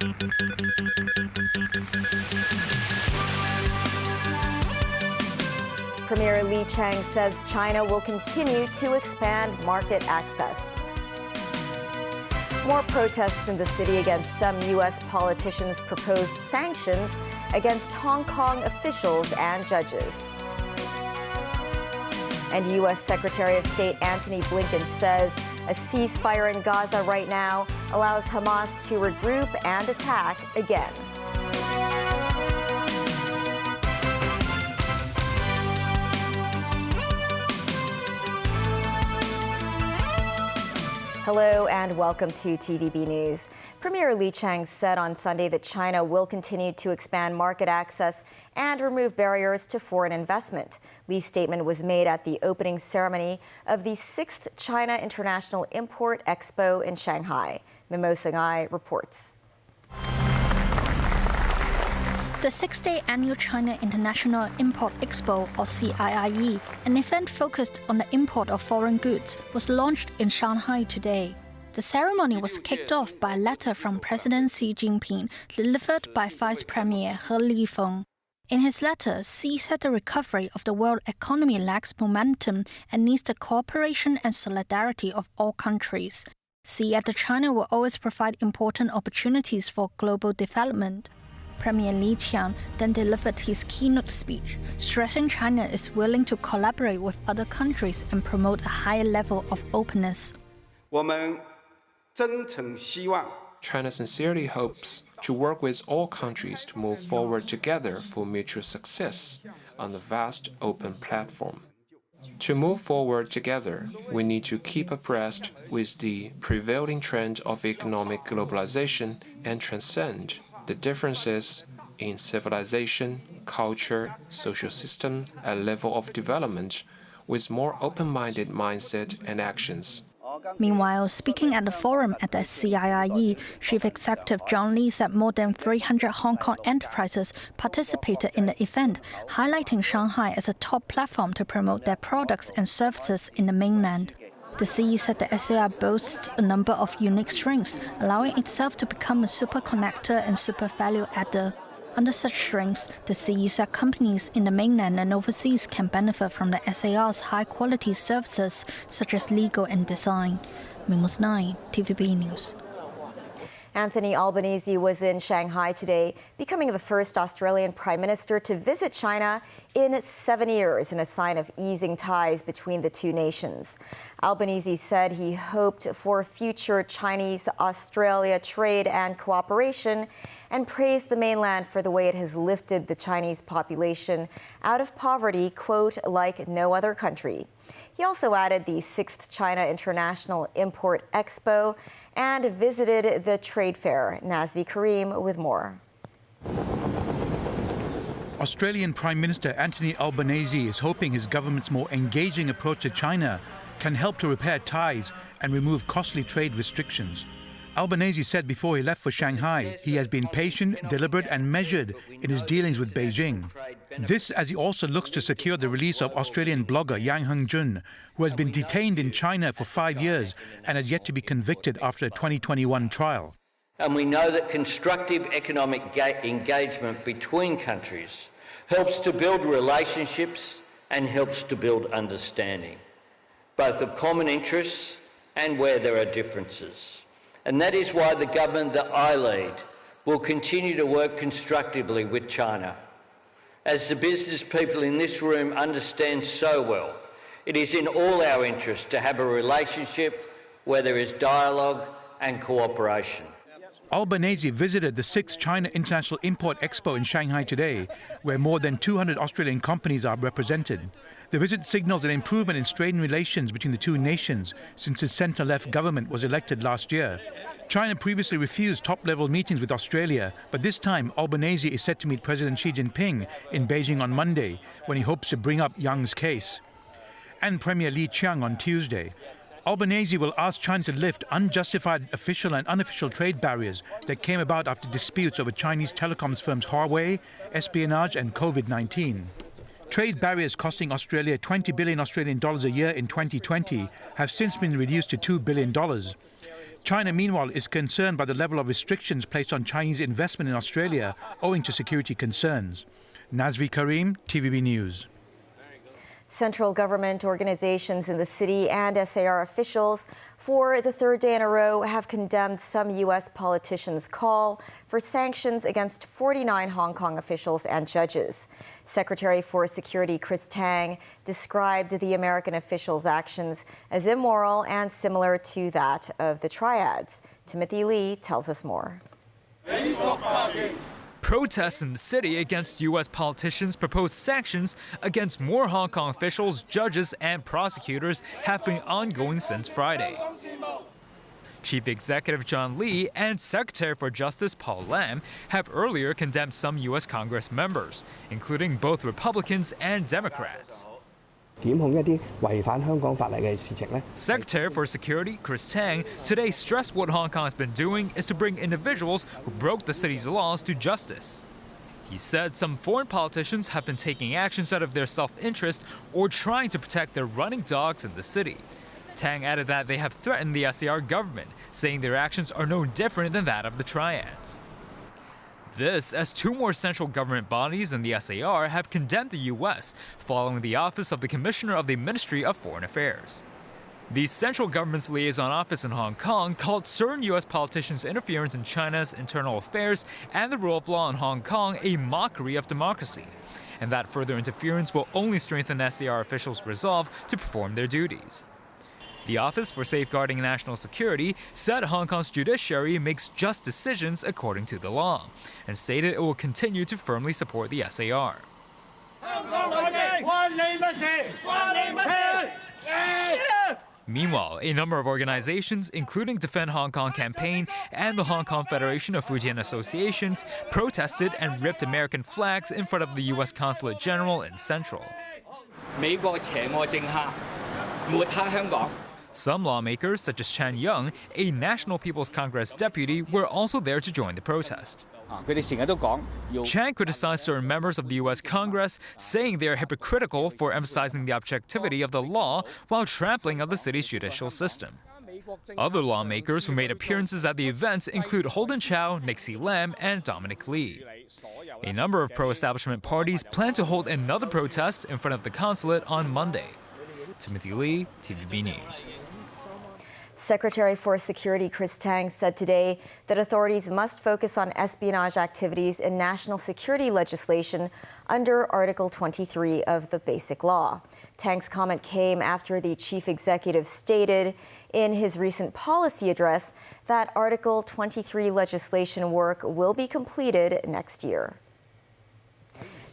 Premier Li Qiang says China will continue to expand market access. More protests in the city against some U.S. politicians' proposed sanctions against Hong Kong officials and judges. And U.S. Secretary of State Antony Blinken says a ceasefire in Gaza right now allows Hamas to regroup and attack again. Hello and welcome to TVB News. Premier Li Qiang said on Sunday that China will continue to expand market access and remove barriers to foreign investment. Li's statement was made at the opening ceremony of the 6th China International Import Expo in Shanghai. Mimosa Ngai reports. The 6th-day annual China International Import Expo, or CIIE, an event focused on the import of foreign goods, was launched in Shanghai today. The ceremony was kicked off by a letter from President Xi Jinping, delivered by Vice Premier He Lifeng. In his letter, Xi said the recovery of the world economy lacks momentum and needs the cooperation and solidarity of all countries. Xi added China will always provide important opportunities for global development. Premier Li Qiang then delivered his keynote speech, stressing China is willing to collaborate with other countries and promote a higher level of openness. China sincerely hopes to work with all countries to move forward together for mutual success on the vast open platform. To move forward together, we need to keep abreast with the prevailing trend of economic globalization and transcend the differences in civilization, culture, social system, and level of development with more open-minded mindset and actions. Meanwhile, speaking at the forum at the CIIE, Chief Executive John Lee said more than 300 Hong Kong enterprises participated in the event, highlighting Shanghai as a top platform to promote their products and services in the mainland. The CE said the SAR boasts a number of unique strengths, allowing itself to become a super connector and super value adder. Under such strengths, the CE said companies in the mainland and overseas can benefit from the SAR's high-quality services, such as legal and design. Mimosa Ngai, TVB News. Anthony Albanese was in Shanghai today, becoming the first Australian Prime Minister to visit China in 7 years in a sign of easing ties between the two nations. Albanese said he hoped for future Chinese-Australia trade and cooperation and praised the mainland for the way it has lifted the Chinese population out of poverty, quote, like no other country. He also added the 6th China International Import Expo and visited the trade fair. Nazvi Karim with more. Australian Prime Minister Anthony Albanese is hoping his government's more engaging approach to China can help to repair ties and remove costly trade restrictions. Albanese said before he left for Shanghai, he has been patient, deliberate and measured in his dealings with Beijing. This as he also looks to secure the release of Australian blogger Yang Hengjun, who has been detained in China for 5 years and has yet to be convicted after a 2021 trial. And we know that constructive economic engagement between countries helps to build relationships and helps to build understanding, both of common interests and where there are differences. And that is why the government that I lead will continue to work constructively with China. As the business people in this room understand so well, it is in all our interest to have a relationship where there is dialogue and cooperation. Albanese visited the 6th China International Import Expo in Shanghai today, where more than 200 Australian companies are represented. The visit signals an improvement in strained relations between the two nations since the centre-left government was elected last year. China previously refused top-level meetings with Australia, but this time Albanese is set to meet President Xi Jinping in Beijing on Monday, when he hopes to bring up Yang's case. And Premier Li Qiang on Tuesday. Albanese will ask China to lift unjustified official and unofficial trade barriers that came about after disputes over Chinese telecoms firms Huawei, espionage and COVID-19. Trade barriers costing Australia $20 billion a year in 2020 have since been reduced to $2 billion. China, meanwhile, is concerned by the level of restrictions placed on Chinese investment in Australia owing to security concerns. Nazvi Karim, TVB News. Central government organizations in the city and SAR officials for the third day in a row have condemned some U.S. politicians' call for sanctions against 49 Hong Kong officials and judges. Secretary for Security Chris Tang described the American officials' actions as immoral and similar to that of the triads. Timothy Lee tells us more. Protests in the city against U.S. politicians' proposed sanctions against more Hong Kong officials, judges, and prosecutors have been ongoing since Friday. Chief Executive John Lee and Secretary for Justice Paul Lam have earlier condemned some U.S. Congress members, including both Republicans and Democrats. Secretary for Security Chris Tang today stressed what Hong Kong has been doing is to bring individuals who broke the city's laws to justice. He said some foreign politicians have been taking actions out of their self-interest or trying to protect their running dogs in the city. Tang added that they have threatened the SAR government, saying their actions are no different than that of the triads. This as two more central government bodies in the SAR have condemned the U.S. following the office of the Commissioner of the Ministry of Foreign Affairs. The central government's liaison office in Hong Kong called certain U.S. politicians' interference in China's internal affairs and the rule of law in Hong Kong a mockery of democracy, and that further interference will only strengthen SAR officials' resolve to perform their duties. The Office for Safeguarding National Security said Hong Kong's judiciary makes just decisions according to the law, and stated it will continue to firmly support the SAR. Meanwhile, a number of organizations, including Defend Hong Kong Campaign and the Hong Kong Federation of Fujian Associations, protested and ripped American flags in front of the U.S. Consulate General in Central. Some lawmakers, such as Chan Young, a National People's Congress deputy, were also there to join the protest. Chan criticized certain members of the U.S. Congress, saying they are hypocritical for emphasizing the objectivity of the law while trampling on the city's judicial system. Other lawmakers who made appearances at the events include Holden Chow, Nixie Lam, and Dominic Lee. A number of pro-establishment parties plan to hold another protest in front of the consulate on Monday. Timothy Lee, TVB News. Secretary for Security Chris Tang said today that authorities must focus on espionage activities in national security legislation under Article 23 of the Basic Law. Tang's comment came after the chief executive stated in his recent policy address that Article 23 legislation work will be completed next year.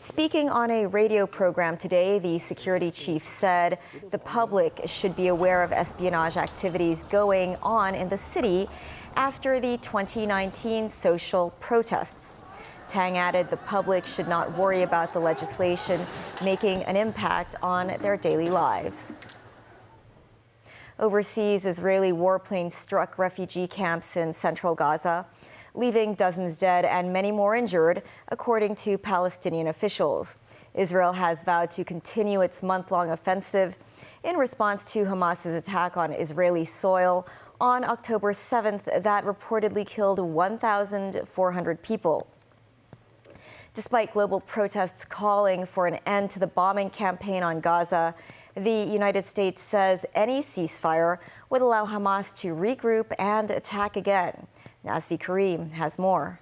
Speaking on a radio program today, the security chief said the public should be aware of espionage activities going on in the city after the 2019 social protests. Tang added the public should not worry about the legislation making an impact on their daily lives. Overseas, Israeli warplanes struck refugee camps in central Gaza, leaving dozens dead and many more injured, according to Palestinian officials. Israel has vowed to continue its month-long offensive in response to Hamas's attack on Israeli soil on October 7th that reportedly killed 1,400 people. Despite global protests calling for an end to the bombing campaign on Gaza, the United States says any ceasefire would allow Hamas to regroup and attack again. Nazvi Karim has more.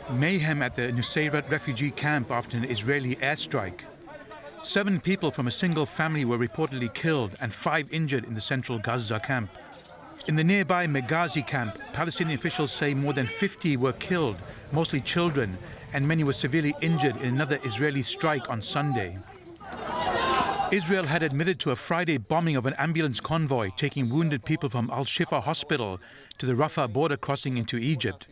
Mayhem at the Nusayrat refugee camp after an Israeli airstrike. 7 people from a single family were reportedly killed and 5 injured in the central Gaza camp. In the nearby Meghazi camp, Palestinian officials say more than 50 were killed, mostly children, and many were severely injured in another Israeli strike on Sunday. Israel had admitted to a Friday bombing of an ambulance convoy taking wounded people from Al-Shifa hospital to the Rafah border crossing into Egypt.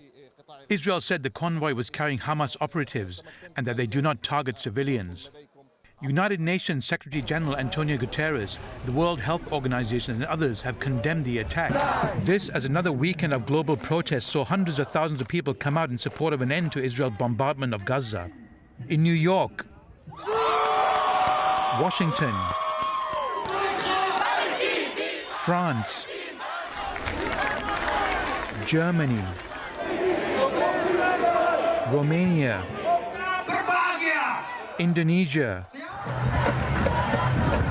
Israel said the convoy was carrying Hamas operatives and that they do not target civilians. United Nations Secretary General Antonio Guterres, the World Health Organization and others have condemned the attack. This as another weekend of global protests saw hundreds of thousands of people come out in support of an end to Israel's bombardment of Gaza. In New York, Washington, France, Germany, Romania, Indonesia,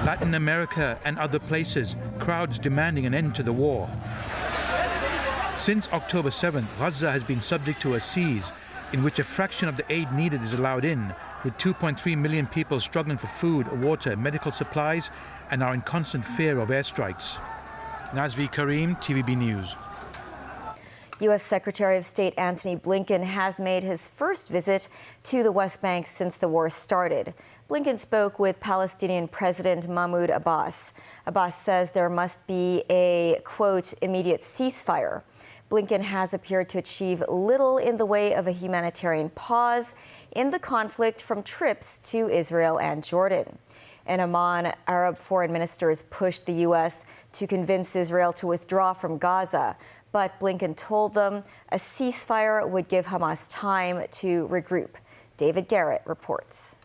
Latin America and other places, crowds demanding an end to the war. Since October 7th, Gaza has been subject to a siege in which a fraction of the aid needed is allowed in, with 2.3 million people struggling for food, water, medical supplies, and are in constant fear of airstrikes. Nazvi Karim, TVB News. U.S. Secretary of State Antony Blinken has made his first visit to the West Bank since the war started. Blinken spoke with Palestinian President Mahmoud Abbas. Abbas says there must be a, quote, immediate ceasefire. Blinken has appeared to achieve little in the way of a humanitarian pause in the conflict, from trips to Israel and Jordan. In Amman, Arab foreign ministers pushed the U.S. to convince Israel to withdraw from Gaza, but Blinken told them a ceasefire would give Hamas time to regroup. David Garrett reports.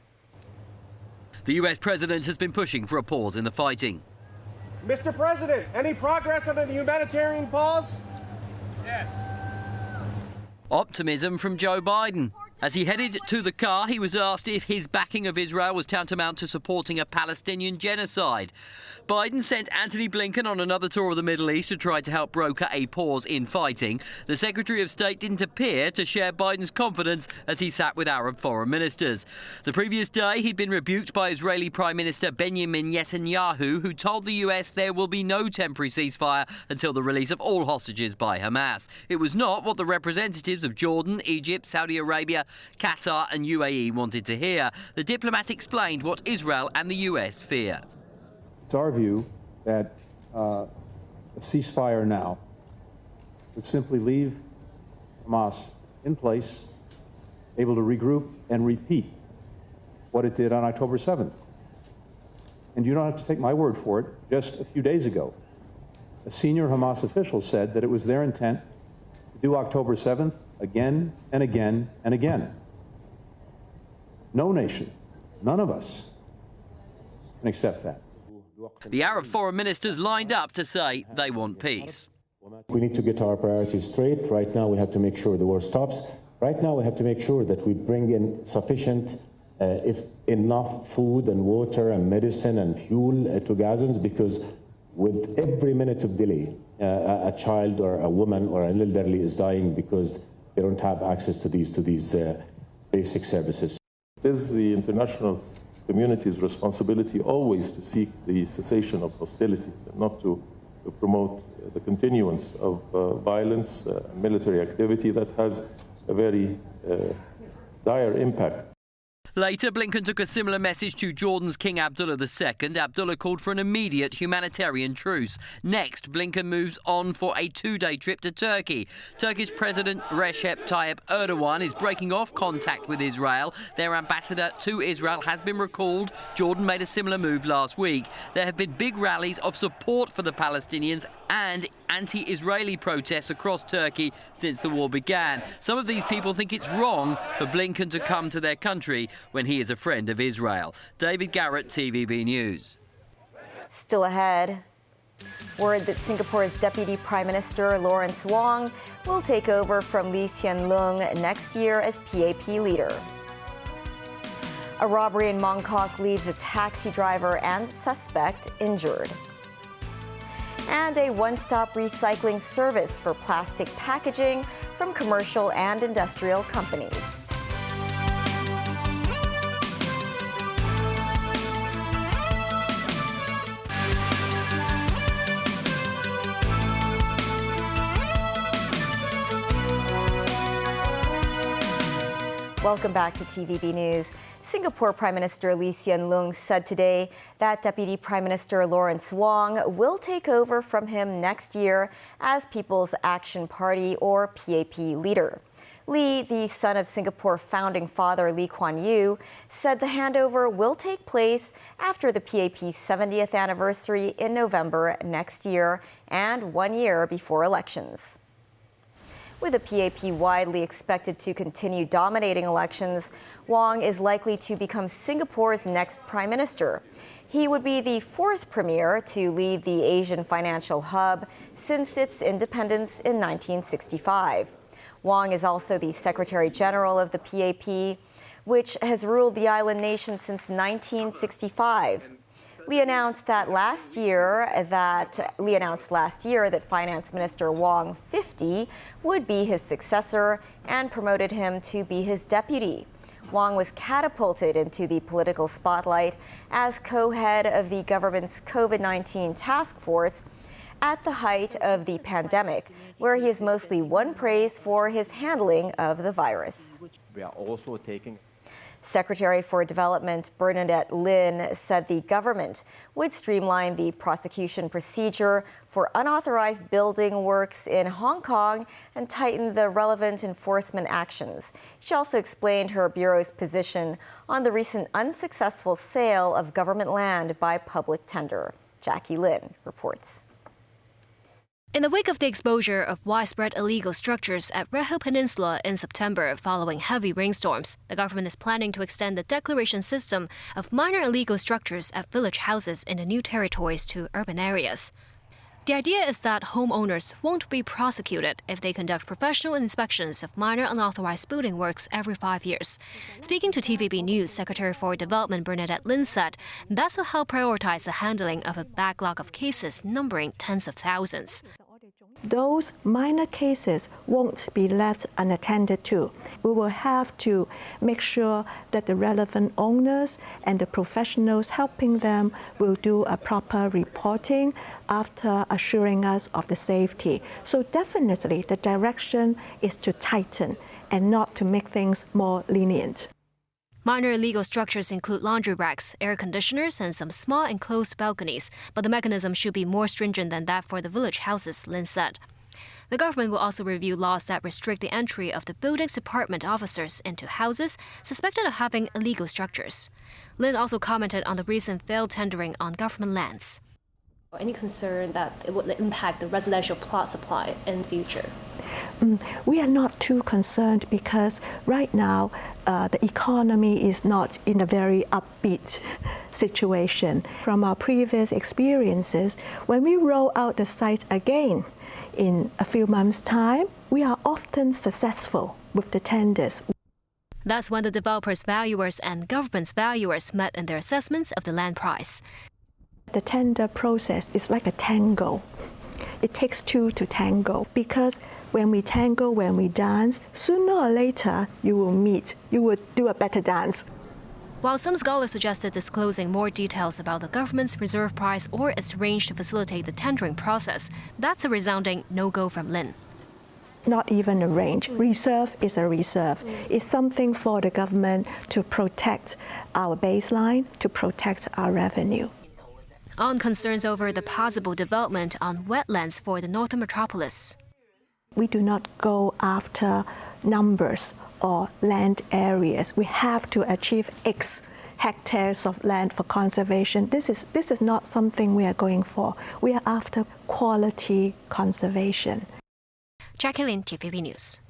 The U.S. president has been pushing for a pause in the fighting. Mr. President, any progress on a humanitarian pause? Yes. Optimism from Joe Biden. As he headed to the car, he was asked if his backing of Israel was tantamount to supporting a Palestinian genocide. Biden sent Antony Blinken on another tour of the Middle East to try to help broker a pause in fighting. The Secretary of State didn't appear to share Biden's confidence as he sat with Arab foreign ministers. The previous day, he'd been rebuked by Israeli Prime Minister Benjamin Netanyahu, who told the US there will be no temporary ceasefire until the release of all hostages by Hamas. It was not what the representatives of Jordan, Egypt, Saudi Arabia, Qatar and UAE wanted to hear. The diplomat explained what Israel and the US fear. It's our view that a ceasefire now would simply leave Hamas in place, able to regroup and repeat what it did on October 7th. And you don't have to take my word for it. Just a few days ago, a senior Hamas official said that it was their intent to do October 7th again and again and again. No nation, none of us, can accept that. The Arab foreign ministers lined up to say they want peace. We need to get our priorities straight. Right now we have to make sure the war stops. Right now we have to make sure that we bring in sufficient, if enough food and water and medicine and fuel to Gazans, because with every minute of delay, a child or a woman or an elderly is dying because they don't have access to these basic services. It is the international community's responsibility always to seek the cessation of hostilities and not to promote the continuance of violence, military activity that has a very dire impact. Later, Blinken took a similar message to Jordan's King Abdullah II. Abdullah called for an immediate humanitarian truce. Next, Blinken moves on for a two-day trip to Turkey. Turkish President Recep Tayyip Erdogan is breaking off contact with Israel. Their ambassador to Israel has been recalled. Jordan made a similar move last week. There have been big rallies of support for the Palestinians and anti-Israeli protests across Turkey since the war began. Some of these people think it's wrong for Blinken to come to their country when he is a friend of Israel. David Garrett, TVB News. Still ahead, word that Singapore's Deputy Prime Minister Lawrence Wong will take over from Lee Hsien Loong next year as PAP leader. A robbery in Mongkok leaves a taxi driver and suspect injured. And a one-stop recycling service for plastic packaging from commercial and industrial companies. Welcome back to TVB News. Singapore Prime Minister Lee Hsien Loong said today that Deputy Prime Minister Lawrence Wong will take over from him next year as People's Action Party or PAP leader. Lee, the son of Singapore founding father Lee Kuan Yew, said the handover will take place after the PAP's 70th anniversary in November next year and 1 year before elections. With the PAP widely expected to continue dominating elections, Wong is likely to become Singapore's next prime minister. He would be the fourth premier to lead the Asian financial hub since its independence in 1965. Wang is also the Secretary General of the PAP, which has ruled the island nation since 1965. Li announced last year that Finance Minister Wang 50 would be his successor and promoted him to be his deputy. Wang was catapulted into the political spotlight as co-head of the government's COVID-19 task force at the height of the pandemic, where he has mostly won praise for his handling of the virus. We are also taking Secretary for Development Bernadette Lin said the government would streamline the prosecution procedure for unauthorized building works in Hong Kong and tighten the relevant enforcement actions. She also explained her bureau's position on the recent unsuccessful sale of government land by public tender. Jackie Lin reports. In the wake of the exposure of widespread illegal structures at Reho Peninsula in September following heavy rainstorms, the government is planning to extend the declaration system of minor illegal structures at village houses in the new territories to urban areas. The idea is that homeowners won't be prosecuted if they conduct professional inspections of minor unauthorized building works every 5 years. Speaking to TVB News, Secretary for Development Bernadette Lin said this will help prioritize the handling of a backlog of cases numbering tens of thousands. Those minor cases won't be left unattended to. We will have to make sure that the relevant owners and the professionals helping them will do a proper reporting after assuring us of the safety. So definitely the direction is to tighten and not to make things more lenient. Minor illegal structures include laundry racks, air conditioners, and some small enclosed balconies, but the mechanism should be more stringent than that for the village houses, Lin said. The government will also review laws that restrict the entry of the building's department officers into houses suspected of having illegal structures. Lin also commented on the recent failed tendering on government lands. Any concern that it would impact the residential plot supply in the future? We are not too concerned because right now the economy is not in a very upbeat situation. From our previous experiences, when we roll out the site again in a few months' time, we are often successful with the tenders. That's when the developers' valuers and government's valuers met in their assessments of the land price. The tender process is like a tango. It takes two to tango because when we tango, when we dance, sooner or later you will meet, you will do a better dance. While some scholars suggested disclosing more details about the government's reserve price or its range to facilitate the tendering process, that's a resounding no-go from Lin. Not even a range. Reserve is a reserve. It's something for the government to protect our baseline, to protect our revenue. On concerns over the possible development on wetlands for the northern metropolis. We do not go after numbers or land areas. We have to achieve X hectares of land for conservation. This is not something we are going for. We are after quality conservation. Jackie Lin, TVB News.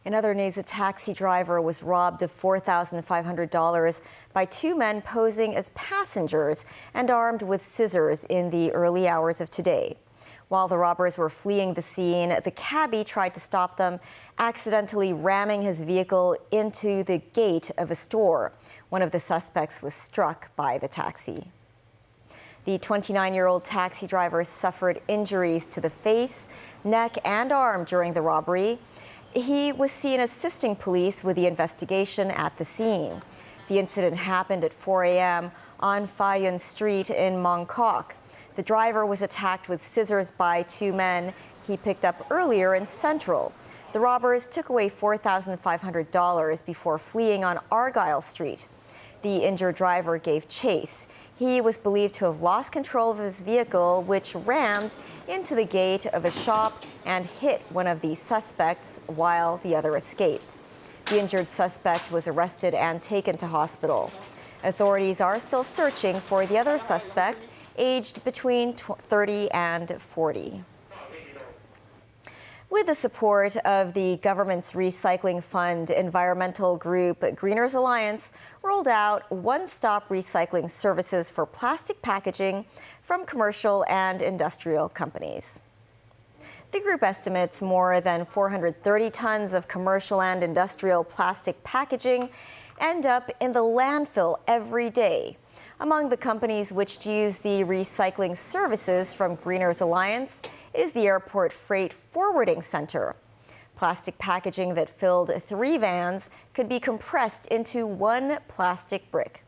In other news, a taxi driver was robbed of $4,500 by two men posing as passengers and armed with scissors in the early hours of today. While the robbers were fleeing the scene, the cabbie tried to stop them, accidentally ramming his vehicle into the gate of a store. One of the suspects was struck by the taxi. The 29-year-old taxi driver suffered injuries to the face, neck, and arm during the robbery. He was seen assisting police with the investigation at the scene. The incident happened at 4 a.m. on Fa Yun Street in Mongkok. The driver was attacked with scissors by two men he picked up earlier in Central. The robbers took away $4,500 before fleeing on Argyle Street. The injured driver gave chase. He was believed to have lost control of his vehicle, which rammed into the gate of a shop and hit one of the suspects while the other escaped. The injured suspect was arrested and taken to hospital. Authorities are still searching for the other suspect, aged between 30 and 40. With the support of the government's recycling fund, environmental group Greeners Alliance rolled out one-stop recycling services for plastic packaging from commercial and industrial companies. The group estimates more than 430 tons of commercial and industrial plastic packaging end up in the landfill every day. Among the companies which use the recycling services from Greeners Alliance is the Airport Freight Forwarding Center. Plastic packaging that filled 3 vans could be compressed into 1 plastic brick.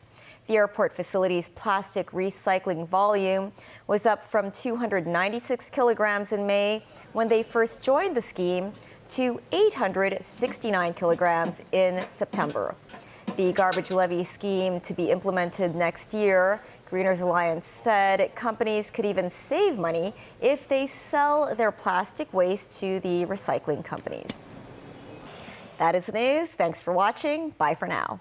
The airport facility's plastic recycling volume was up from 296 kilograms in May when they first joined the scheme to 869 kilograms in September. The garbage levy scheme to be implemented next year, Greeners Alliance said companies could even save money if they sell their plastic waste to the recycling companies. That is the news. Thanks for watching. Bye for now.